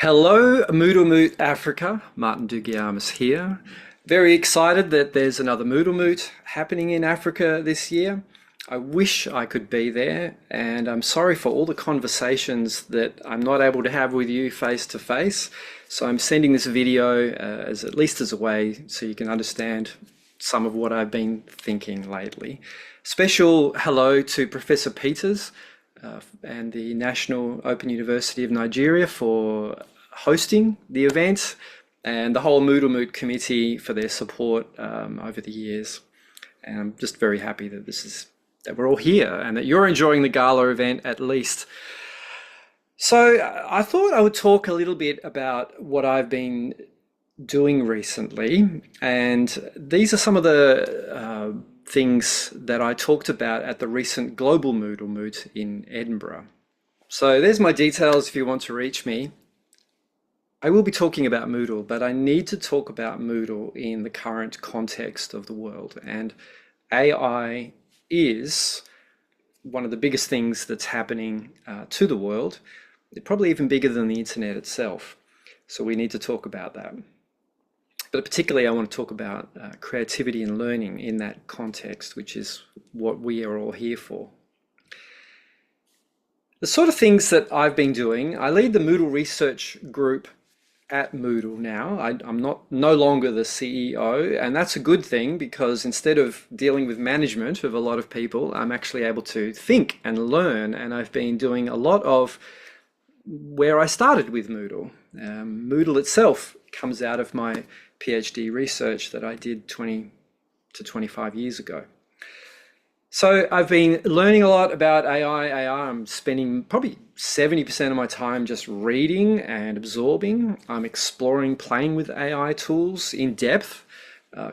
Hello, MoodleMoot Africa. Martin Dougiamas here. Very excited that there's another MoodleMoot happening in Africa this year. I wish I could be there, and I'm sorry for all the conversations that I'm not able to have with you face to face. So I'm sending this video as at least as a way so you can understand some of what I've been thinking lately. Special hello to Professor Peters and the National Open University of Nigeria for hosting the event, and the whole MoodleMoot committee for their support over the years. And I'm just very happy that that we're all here and that you're enjoying the gala event at least. So I thought I would talk a little bit about what I've been doing recently, and these are some of the things that I talked about at the recent Global MoodleMoot in Edinburgh. So there's my details if you want to reach me. I will be talking about Moodle, but I need to talk about Moodle in the current context of the world. And AI is one of the biggest things that's happening to the world. They're probably even bigger than the internet itself. So we need to talk about that. But particularly I want to talk about creativity and learning in that context, which is what we are all here for. The sort of things that I've been doing, I lead the Moodle research group at Moodle now. I'm no longer the CEO, and that's a good thing because instead of dealing with management of a lot of people, I'm actually able to think and learn, and I've been doing a lot of where I started with Moodle. Moodle itself comes out of my PhD research that I did 20 to 25 years ago. So I've been learning a lot about AI. I'm spending probably 70% of my time just reading and absorbing. I'm exploring, playing with AI tools in depth,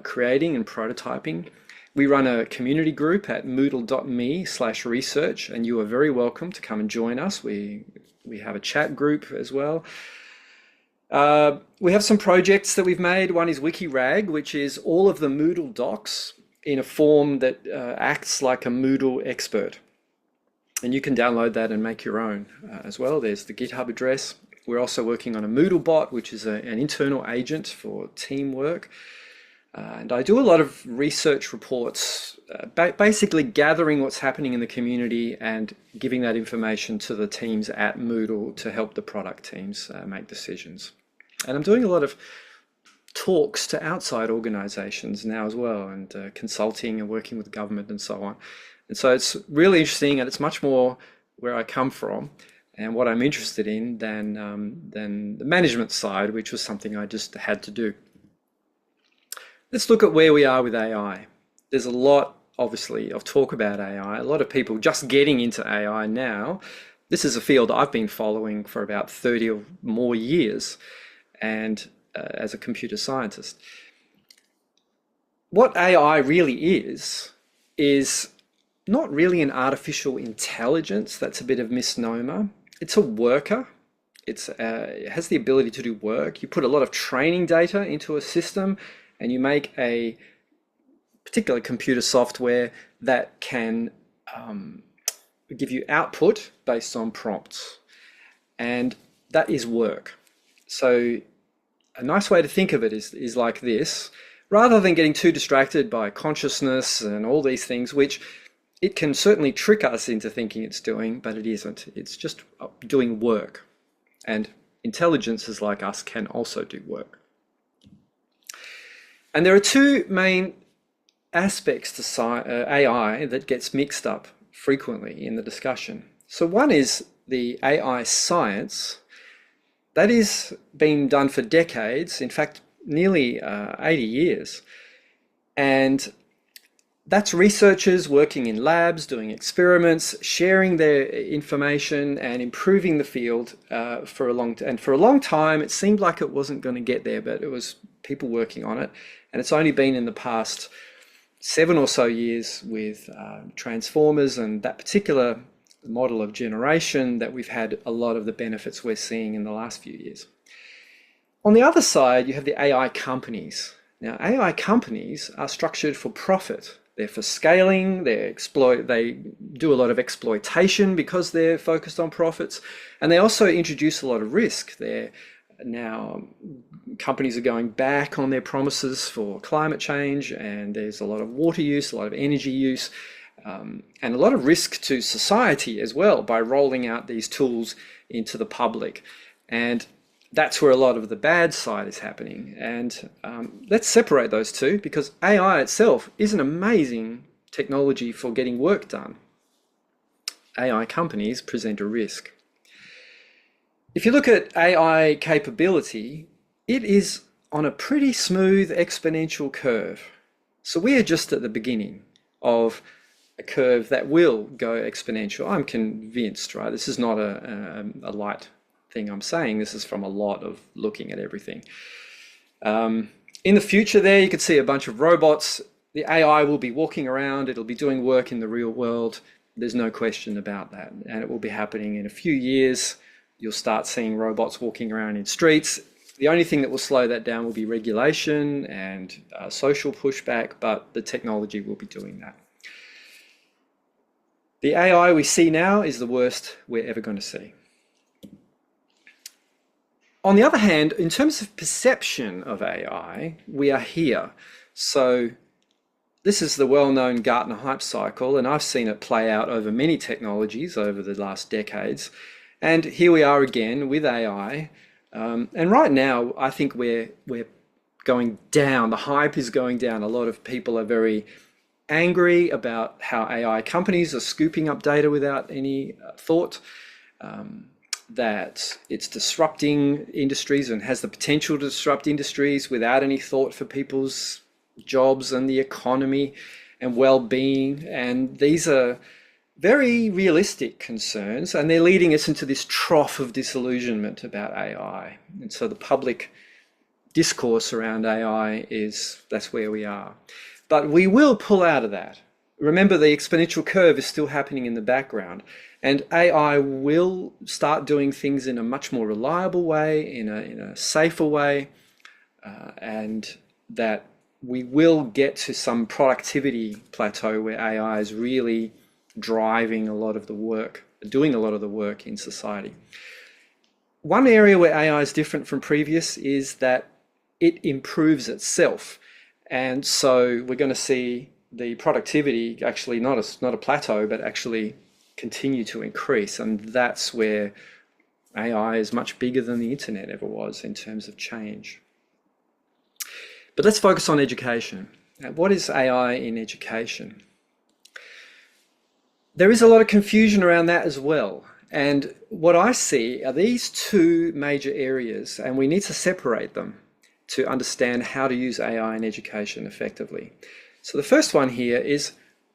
creating and prototyping. We run a community group at moodle.me/research, and you are very welcome to come and join us. We have a chat group as well. We have some projects that we've made. One is WikiRag, which is all of the Moodle docs in a form that acts like a Moodle expert. And you can download that and make your own as well. There's the GitHub address. We're also working on a Moodle bot, which is an internal agent for teamwork. And I do a lot of research reports, basically gathering what's happening in the community and giving that information to the teams at Moodle to help the product teams make decisions. And I'm doing a lot of talks to outside organizations now as well, and consulting and working with government and so on. And so it's really interesting, and it's much more where I come from and what I'm interested in than the management side, which was something I just had to do. Let's look at where we are with AI. There's a lot, obviously, of talk about AI. A lot of people just getting into AI now. This is a field I've been following for about 30 or more years, and as a computer scientist. What AI really is not really an artificial intelligence. That's a bit of misnomer. It's a worker. It has the ability to do work. You put a lot of training data into a system and you make a particular computer software that can give you output based on prompts. And that is work. So a nice way to think of it is like this. Rather than getting too distracted by consciousness and all these things, which it can certainly trick us into thinking it's doing, but it isn't. It's just doing work. And intelligences like us can also do work. And there are two main aspects to AI that gets mixed up frequently in the discussion. So one is the AI science. That is being done for decades, in fact, nearly 80 years. And that's researchers working in labs, doing experiments, sharing their information and improving the field for a long time. It seemed like it wasn't going to get there, but it was people working on it. And it's only been in the past 7 or so years with transformers and that particular model of generation that we've had a lot of the benefits we're seeing in the last few years. On the other side, you have the AI companies. Now, AI companies are structured for profit. They're for scaling, they do a lot of exploitation because they're focused on profits, and they also introduce a lot of risk. They're now companies are going back on their promises for climate change, and there's a lot of water use, a lot of energy use, and a lot of risk to society as well by rolling out these tools into the public. And that's where a lot of the bad side is happening. And let's separate those two, because AI itself is an amazing technology for getting work done. AI companies present a risk. If you look at AI capability, it is on a pretty smooth exponential curve. So we are just at the beginning of a curve that will go exponential. I'm convinced, right? This is not a light thing I'm saying. This is from a lot of looking at everything. In the future there, you could see a bunch of robots. The AI will be walking around. It'll be doing work in the real world. There's no question about that. And it will be happening in a few years. You'll start seeing robots walking around in streets. The only thing that will slow that down will be regulation and social pushback, but the technology will be doing that. The AI we see now is the worst we're ever going to see. On the other hand, in terms of perception of AI, we are here. So this is the well-known Gartner hype cycle, and I've seen it play out over many technologies over the last decades. And here we are again with AI. And right now, I think we're going down. The hype is going down. A lot of people are very angry about how AI companies are scooping up data without any thought, that it's disrupting industries and has the potential to disrupt industries without any thought for people's jobs and the economy and well-being. And these are very realistic concerns, and they're leading us into this trough of disillusionment about AI. And so the public discourse around AI that's where we are. But we will pull out of that. Remember, the exponential curve is still happening in the background, and AI will start doing things in a much more reliable way, in a safer way, and that we will get to some productivity plateau where AI is really driving a lot of the work, doing a lot of the work in society. One area where AI is different from previous is that it improves itself. And so we're going to see the productivity actually not a plateau, but actually continue to increase. And that's where AI is much bigger than the internet ever was in terms of change. But let's focus on education. What is AI in education? There is a lot of confusion around that as well. And what I see are these two major areas, and we need to separate them to understand how to use AI in education effectively. So the first one here is,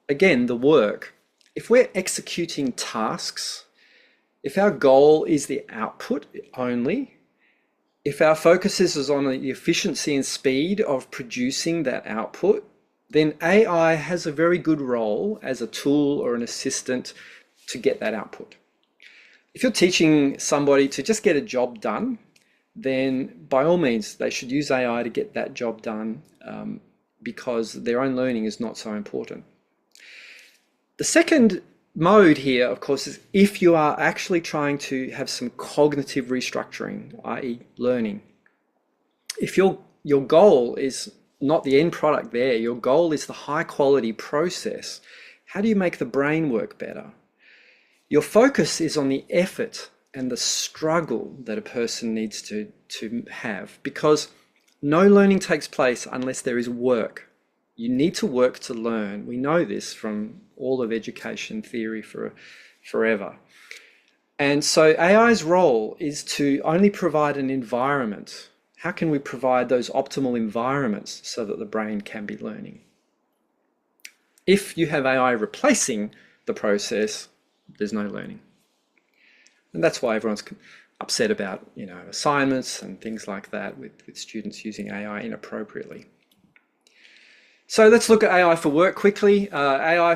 again, the work. If we're executing tasks, if our goal is the output only, if our focus is on the efficiency and speed of producing that output, then AI has a very good role as a tool or an assistant to get that output. If you're teaching somebody to just get a job done, then by all means, they should use AI to get that job done, because their own learning is not so important. The second mode here, of course, is if you are actually trying to have some cognitive restructuring, i.e. learning. If your goal is not the end product there, your goal is the high quality process. How do you make the brain work better? Your focus is on the effort and the struggle that a person needs to have, because no learning takes place unless there is work. You need to work to learn. We know this from all of education theory forever. And so AI's role is to only provide an environment. How can we provide those optimal environments so that the brain can be learning? If you have AI replacing the process, there's no learning. And that's why everyone's upset about, assignments and things like that with students using AI inappropriately. So let's look at AI for work quickly. AI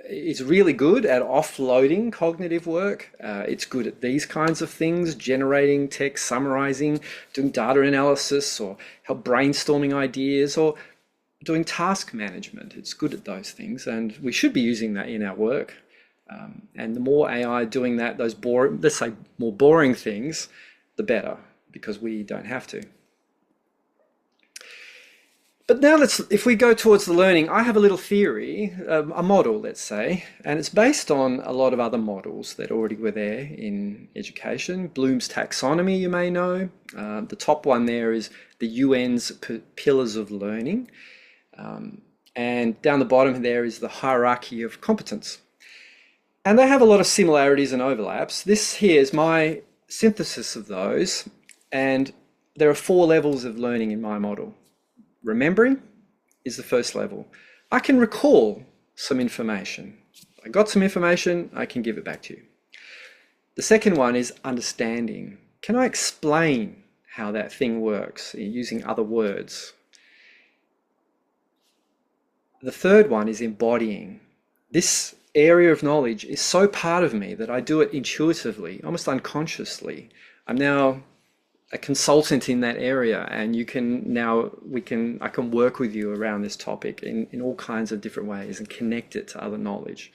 is really good at offloading cognitive work. It's good at these kinds of things: generating text, summarizing, doing data analysis, or help brainstorming ideas, or doing task management. It's good at those things, and we should be using that in our work. And the more AI doing that, those let's say more boring things, the better. because we don't have to. But now if we go towards the learning, I have a little theory, a model, let's say, and it's based on a lot of other models that already were there in education. Bloom's taxonomy, you may know. The top one there is the UN's Pillars of Learning. And down the bottom there is the hierarchy of competence. And they have a lot of similarities and overlaps. This here is my synthesis of those. And there are 4 levels of learning in my model. Remembering is the first level. I can recall some information. I got some information, I can give it back to you. The second one is understanding. Can I explain how that thing works using other words? The third one is embodying. This area of knowledge is so part of me that I do it intuitively, almost unconsciously. I'm now a consultant in that area, and I can work with you around this topic in all kinds of different ways and connect it to other knowledge.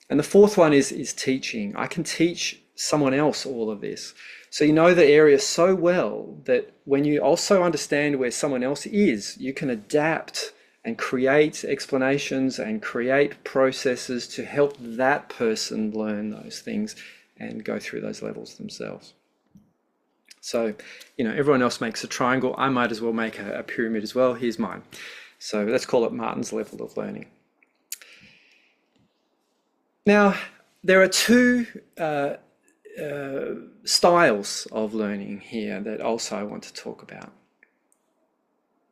And the fourth one is teaching. I can teach someone else all of this. So you know the area so well that when you also understand where someone else is, you can adapt and create explanations and create processes to help that person learn those things and go through those levels themselves. So, everyone else makes a triangle. I might as well make a pyramid as well. Here's mine. So let's call it Martin's level of learning. Now, there are 2 styles of learning here that also I want to talk about.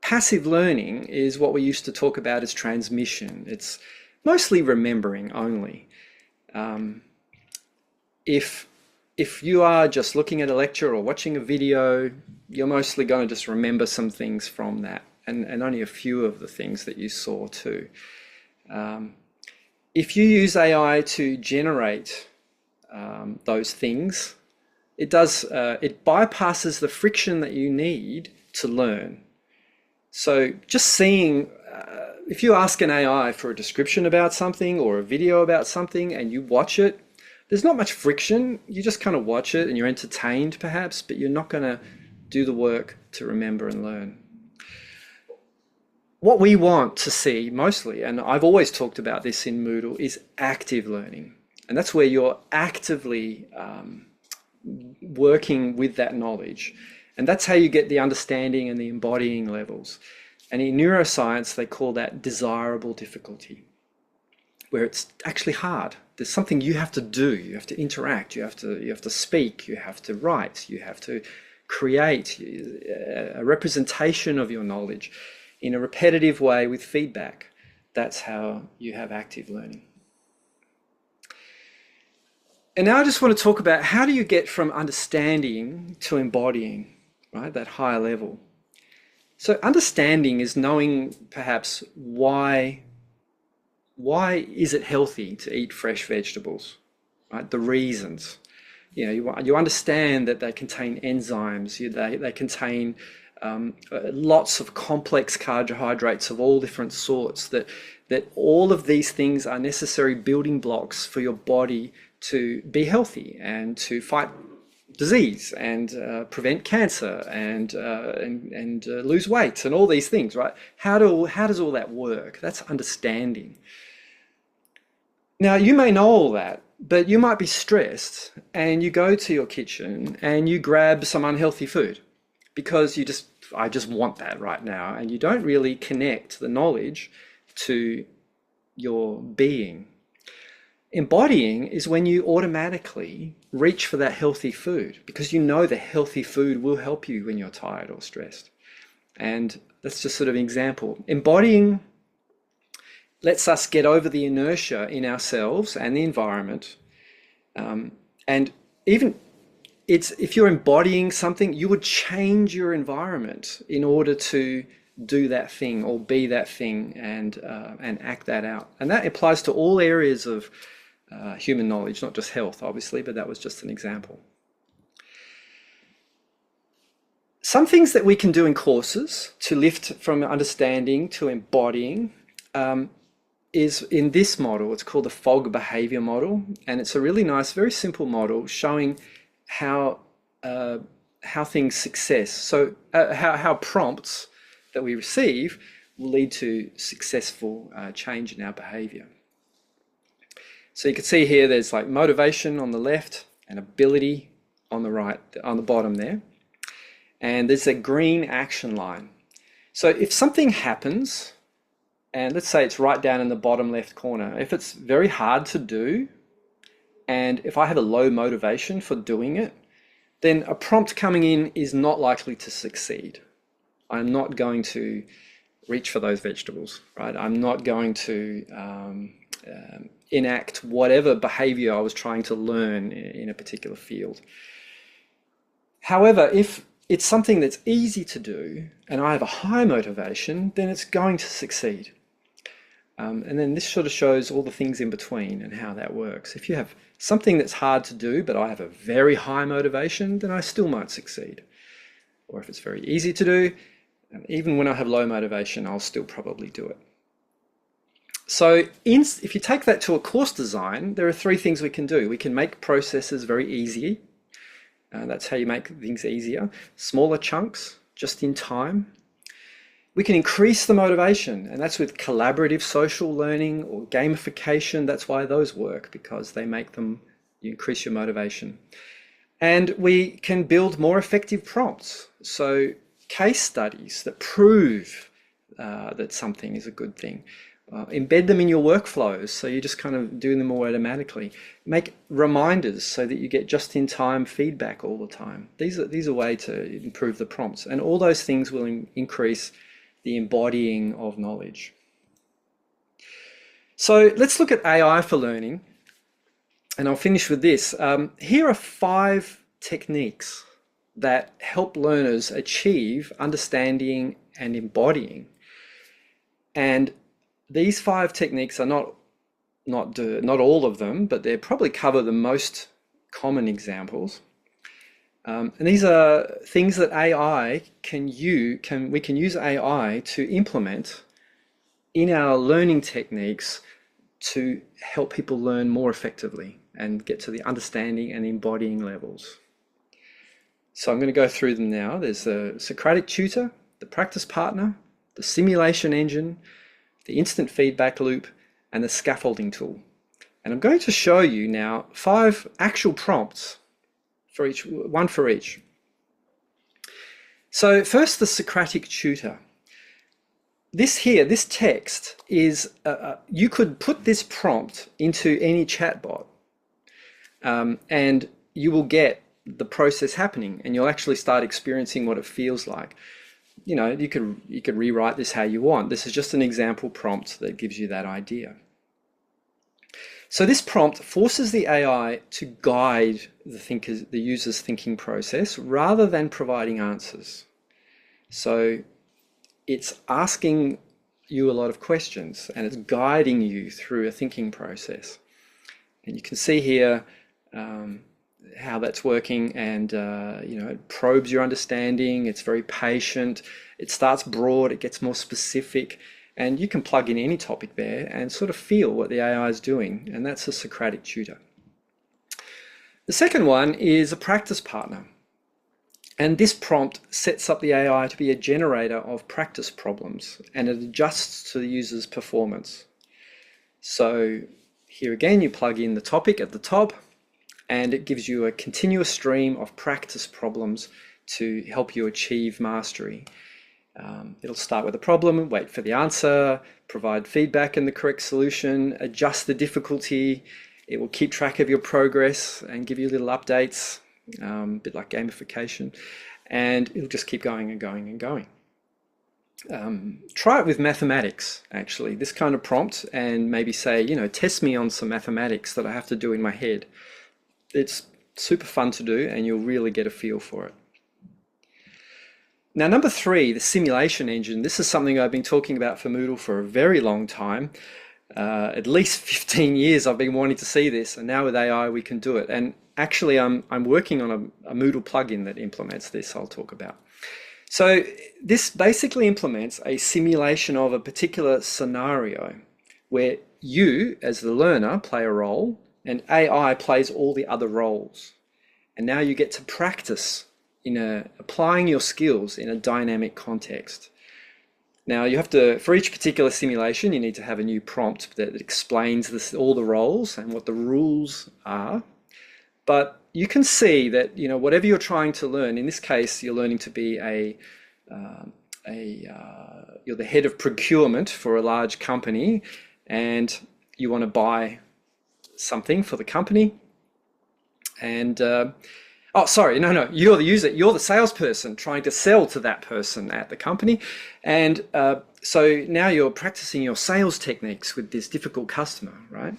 Passive learning is what we used to talk about as transmission. It's mostly remembering only. If you are just looking at a lecture or watching a video, you're mostly going to just remember some things from that, and only a few of the things that you saw too. If you use AI to generate those things, it bypasses the friction that you need to learn. So just seeing, if you ask an AI for a description about something or a video about something and you watch it, there's not much friction. You just kind of watch it and you're entertained perhaps, but you're not going to do the work to remember and learn. What we want to see mostly, and I've always talked about this in Moodle, is active learning. And that's where you're actively working with that knowledge. And that's how you get the understanding and the embodying levels. And in neuroscience, they call that desirable difficulty, where it's actually hard. There's something you have to do. You have to interact. You have to speak. You have to write. You have to create a representation of your knowledge in a repetitive way with feedback. That's how you have active learning. And now I just want to talk about how do you get from understanding to embodying, right? That higher level. So understanding is knowing perhaps why is it healthy to eat fresh vegetables, right? The reasons. You understand that they contain enzymes, they contain lots of complex carbohydrates of all different sorts, that all of these things are necessary building blocks for your body to be healthy and to fight disease and prevent cancer and lose weight and all these things, right? How does all that work? That's understanding. Now, you may know all that, but you might be stressed and you go to your kitchen and you grab some unhealthy food because I just want that right now, and you don't really connect the knowledge to your being. Embodying is when you automatically reach for that healthy food because you know the healthy food will help you when you're tired or stressed. And that's just sort of an example. Embodying lets us get over the inertia in ourselves and the environment. And even if you're embodying something, you would change your environment in order to do that thing or be that thing and act that out. And that applies to all areas of human knowledge, not just health, obviously, but that was just an example. Some things that we can do in courses to lift from understanding to embodying is in this model. It's called the fog behavior model, and it's a really nice, very simple model showing how how things success. So how prompts that we receive will lead to successful change in our behavior. So you can see here there's like motivation on the left and ability on the right, on the bottom there. And there's a green action line. So if something happens, and let's say it's right down in the bottom left corner, if it's very hard to do, and if I have a low motivation for doing it, then a prompt coming in is not likely to succeed. I'm not going to reach for those vegetables, right? I'm not going to enact whatever behavior I was trying to learn in a particular field. However, if it's something that's easy to do and I have a high motivation, then it's going to succeed. And then this sort of shows all the things in between and how that works. If you have something that's hard to do, but I have a very high motivation, then I still might succeed. Or if it's very easy to do, even when I have low motivation, I'll still probably do it. So if you take that to a course design, there are three things we can do. We can make processes very easy. That's how you make things easier. Smaller chunks, just in time. We can increase the motivation, and that's with collaborative social learning or gamification. That's why those work, because they make them, you increase your motivation. And we can build more effective prompts. So case studies that prove that something is a good thing. Embed them in your workflows, so you're just kind of doing them more automatically. Make reminders so that you get just-in-time feedback all the time. These are ways to improve the prompts, and all those things will increase the embodying of knowledge. So let's look at AI for learning, and I'll finish with this. Here are 5 techniques that help learners achieve understanding and embodying. And these 5 techniques are not all of them, but they probably cover the most common examples. And these are things that we can use AI to implement in our learning techniques to help people learn more effectively and get to the understanding and embodying levels. So I'm going to go through them now. There's the Socratic tutor, the practice partner, the simulation engine, the instant feedback loop, and the scaffolding tool. And I'm going to show you now 5 actual prompts for each, one for each. So first, the Socratic tutor. This text is, you could put this prompt into any chatbot, and you will get the process happening, and you'll actually start experiencing what it feels like. You know, you could rewrite this how you want. This is just an example prompt that gives you that idea. So this prompt forces the AI to guide the user's thinking process rather than providing answers. So it's asking you a lot of questions, and it's guiding you through a thinking process. And you can see here how that's working, and it probes your understanding. It's very patient. It starts broad, it gets more specific, and you can plug in any topic there and sort of feel what the AI is doing, and that's a Socratic tutor. The second one is a practice partner, and this prompt sets up the AI to be a generator of practice problems, and it adjusts to the user's performance. So here again, you plug in the topic at the top, and it gives you a continuous stream of practice problems to help you achieve mastery. It'll start with a problem, wait for the answer, provide feedback in the correct solution, adjust the difficulty. It will keep track of your progress and give you little updates, a bit like gamification, and it'll just keep going and going and going. Try it with mathematics, actually, this kind of prompt, and maybe say, test me on some mathematics that I have to do in my head. It's super fun to do, and you'll really get a feel for it. Now, number 3, the simulation engine. This is something I've been talking about for Moodle for a very long time. At least 15 years I've been wanting to see this, and now with AI we can do it. And actually I'm working on a Moodle plugin that implements this, I'll talk about. So this basically implements a simulation of a particular scenario where you, as the learner, play a role, and AI plays all the other roles. And now you get to practice applying your skills in a dynamic context. Now you have to, for each particular simulation, you need to have a new prompt that explains all the roles and what the rules are. But you can see that, whatever you're trying to learn, in this case, you're learning to be you're the head of procurement for a large company, and you want to buy something for the company. And oh, sorry, no, you're the user, you're the salesperson trying to sell to that person at the company. And so now you're practicing your sales techniques with this difficult customer, right?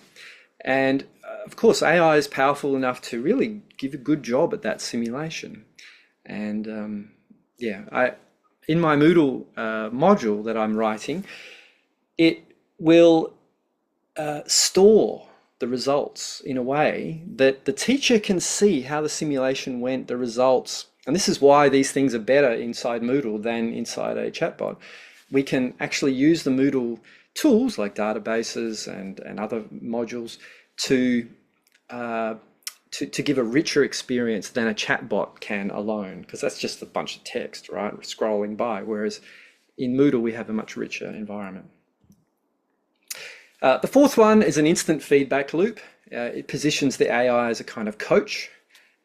And of course, AI is powerful enough to really give a good job at that simulation. And in my Moodle module that I'm writing, it will store the results in a way that the teacher can see how the simulation went, the results. And this is why these things are better inside Moodle than inside a chatbot. We can actually use the Moodle tools like databases and other modules to give a richer experience than a chatbot can alone, because that's just a bunch of text, right, scrolling by, whereas in Moodle we have a much richer environment. The fourth one is an instant feedback loop. It positions the AI as a kind of coach,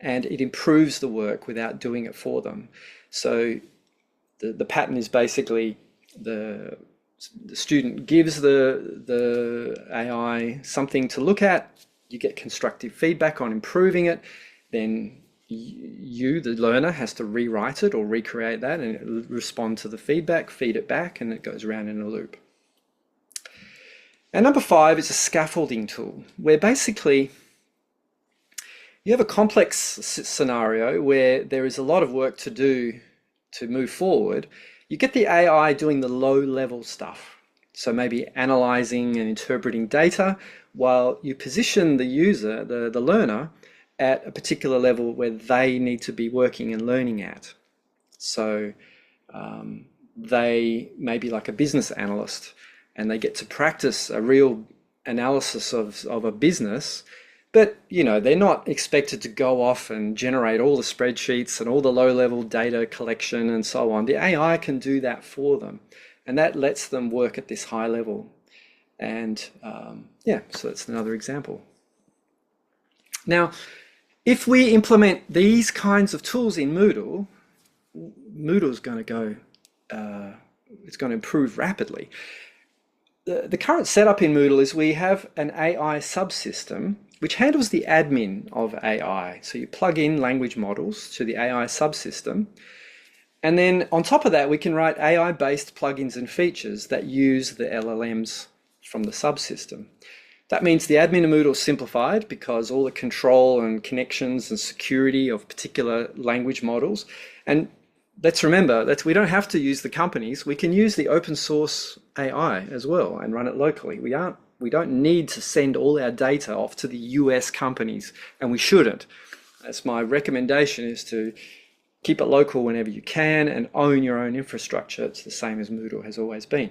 and it improves the work without doing it for them. So the pattern is basically the student gives the AI something to look at, you get constructive feedback on improving it, then you, the learner, has to rewrite it or recreate that and respond to the feedback, feed it back, and it goes around in a loop. And number 5 is a scaffolding tool, where basically you have a complex scenario where there is a lot of work to do to move forward. You get the AI doing the low-level stuff, so maybe analyzing and interpreting data, while you position the user, the learner, at a particular level where they need to be working and learning at. So they may be like a business analyst, and they get to practice a real analysis of a business, but they're not expected to go off and generate all the spreadsheets and all the low-level data collection and so on. The AI can do that for them, and that lets them work at this high level. And so that's another example. Now, if we implement these kinds of tools in Moodle, Moodle's going to go, it's going to improve rapidly. The current setup in Moodle is we have an AI subsystem which handles the admin of AI. So you plug in language models to the AI subsystem, and then on top of that we can write AI-based plugins and features that use the LLMs from the subsystem. That means the admin of Moodle is simplified because all the control and connections and security of particular language models. And let's remember that we don't have to use the companies. We can use the open source AI as well and run it locally. We don't need to send all our data off to the US companies, and we shouldn't. That's my recommendation, is to keep it local whenever you can and own your own infrastructure. It's the same as Moodle has always been.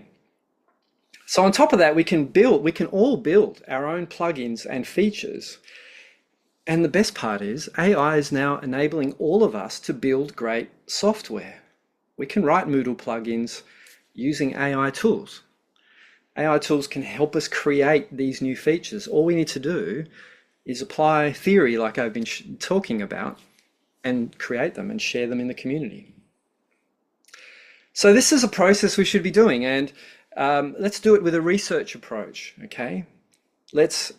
So on top of that, we can all build our own plugins and features. And the best part is AI is now enabling all of us to build great software. We can write Moodle plugins using AI tools. AI tools can help us create these new features. All we need to do is apply theory like I've been talking about and create them and share them in the community. So this is a process we should be doing, and let's do it with a research approach, okay? Let's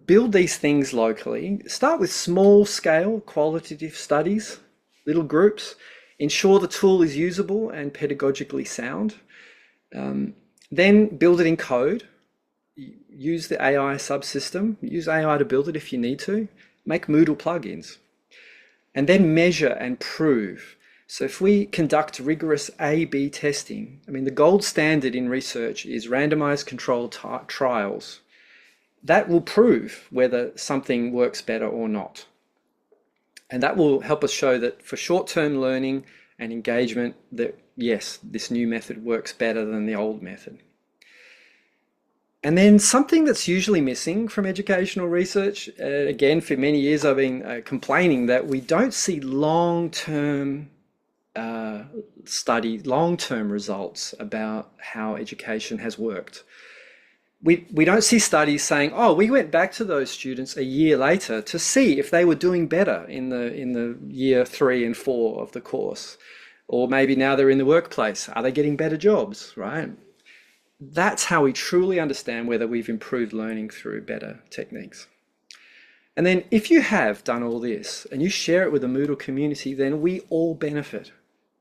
build these things locally. Start with small scale qualitative studies, little groups. Ensure the tool is usable and pedagogically sound. Then build it in code. Use the AI subsystem. Use AI to build it if you need to. Make Moodle plugins. And then measure and prove. So if we conduct rigorous A/B testing, the gold standard in research is randomized controlled trials. That will prove whether something works better or not. And that will help us show that for short-term learning and engagement, that yes, this new method works better than the old method. And then something that's usually missing from educational research, again, for many years I've been complaining that we don't see long-term long-term results about how education has worked. We don't see studies saying, oh, we went back to those students a year later to see if they were doing better in the year 3 and 4 of the course. Or maybe now they're in the workplace. Are they getting better jobs, right? That's how we truly understand whether we've improved learning through better techniques. And then if you have done all this and you share it with the Moodle community, then we all benefit.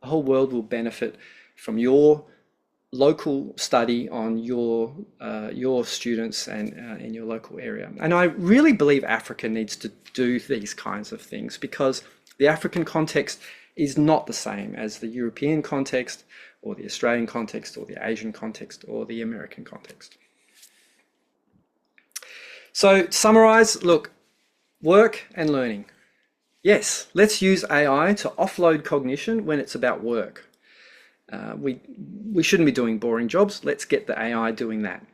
The whole world will benefit from your local study on your students and in your local area. And I really believe Africa needs to do these kinds of things because the African context is not the same as the European context or the Australian context or the Asian context or the American context. So to summarize, look, work and learning. Yes, let's use AI to offload cognition when it's about work. We shouldn't be doing boring jobs. Let's get the AI doing that.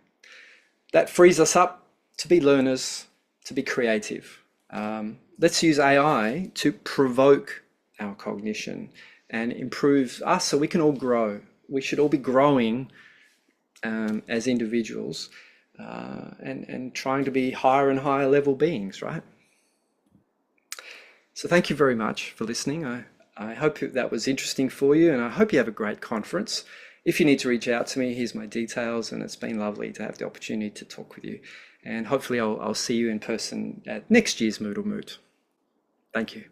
That frees us up to be learners, to be creative. Let's use AI to provoke our cognition and improve us so we can all grow. We should all be growing as individuals and trying to be higher and higher level beings, right? So thank you very much for listening. I hope that was interesting for you, and I hope you have a great conference. If you need to reach out to me, here's my details, and it's been lovely to have the opportunity to talk with you. And hopefully I'll see you in person at next year's MoodleMoot. Thank you.